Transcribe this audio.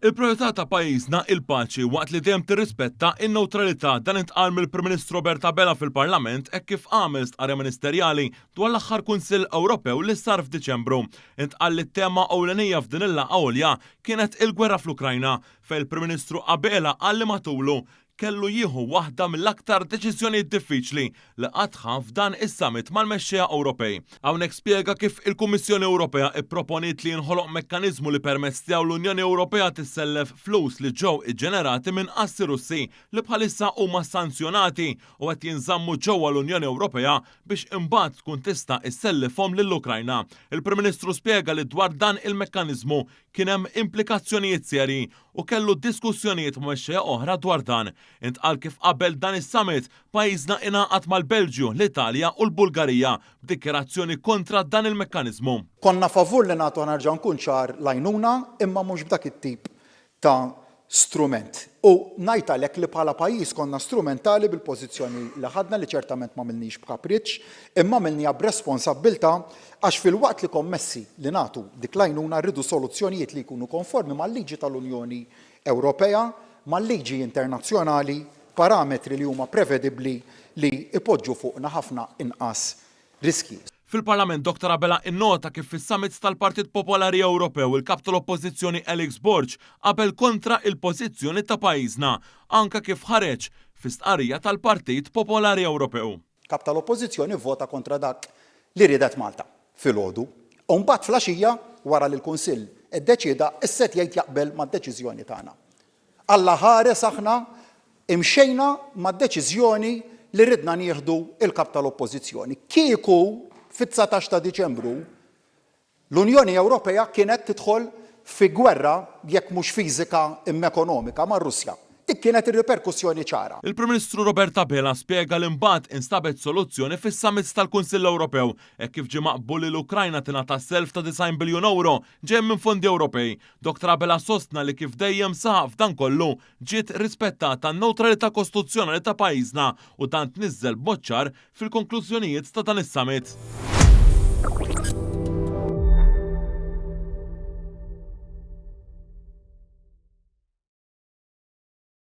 Il-priorità ta' pajjiżna il-paċi waqt li dejjem tirrispetta n-newtralità dan intqal mill-Prim Ministru Roberta Bella fil-Parlament hekk kif għamel stqarrija ministerjali dwar l-aħħar Kunsill Ewropew li sar f'Diċembru. Intqal li t-tema ewlenija f'din il-laqgħa għolja kienet il-gwerra fl-Ukrajna fejn il-Prim Ministru Bella qal li matulu kellu jieħu waħda mill-aktar deċiżjonijiet diffiċli li qadħa f'dan is-summit mal-mexxejja Ewropej. Hawnhekk spjega kif il-Kummissjoni Ewropea ipproponiet li jinħoloq mekkaniżmu li permezz tiegħu l-Unjoni Ewropea tissellef flus li ġew iġġenerati minn qassi Russi li bħalissa huma sanzjonati u qed jinżammu ġewwa l-Unjoni Ewropea biex imbagħad tkun tista' issellifhom lill-Ukrajna. Il-Prim Ministru spjega li dwar dan il-mekkaniżmu kien hemm implikazzjonijiet serji u kellu diskussjonijiet ma' mexxejja oħra dwar dan. Intqal kif qabel dan is-summit pajjiżna ingħaqad mal-Belġju, l-Italja u l-Bulgarija b'dikjerazzjoni kontra dan il-mekkaniżmu. Konna favur li nagħtu nerġa' nkun ċar l-għajnuna imma mhux b'dak it-tip ta' strument. U ngħid għalhekk li bħala pajjiż konna strumentali bil-pożizzjoni li ħadna li ċertament ma milniex b'kapriċċ imma milniha b'responsabbiltà għax fil-waqt li kommessi li nagħtu dik l-għajnuna rridu soluzzjonijiet li jkunu konformi mal-liġi tal-Unjoni Ewropea, mal-liġi internazzjonali, parametri li huma prevedibbli li ipoġġu fuqna ħafna inqas riski. Fil-Parlament Dr. Bella innota kif fis-summits tal-Partit Popolari Ewropew il-kap tal-Oppożizzjoni Alex Borg qabel kontra il-pożizzjoni ta' pajjiżna anke kif ħareġ fi-stqarrija tal-Partit Popolari Ewropew. Kap tal-Oppożizzjoni vvota kontra dak li riedet Malta filgħodu. U mbagħad flaxija wara li l-Kunsill iddeċieda isset jgħid jaqbel mad-deċiżjoni tagħna. Alla ħares aħna imxejna mad-deċiżjoni li ridna nieħdu il-kap tal-Oppożizzjoni. Kieku fit-19 ta' Diċembru l-Unjoni Ewropea kienet tidħol fi gwerra jekk mhux fiżika imma ekonomika mar-Russja. Dik kienet ir-reperkussjoni ċara. Il-Prim Ministru Roberta Bella spjega li mbagħad instabet soluzzjoni fis-summits tal-Kunsill Ewropew hekk kif ġie maqbul li l-Ukrajna tingħata self ta' 90 biljun euro ġej minn fondi Ewropej. Dr. Bella sostna li kif dejjem saħaq f'dan kollu ġiet rispettata n-newtralità kostituzzjonali ta' pajjiżna u tant niżżel b'mod ċar fil-konklużjonijiet ta' dan is-summit.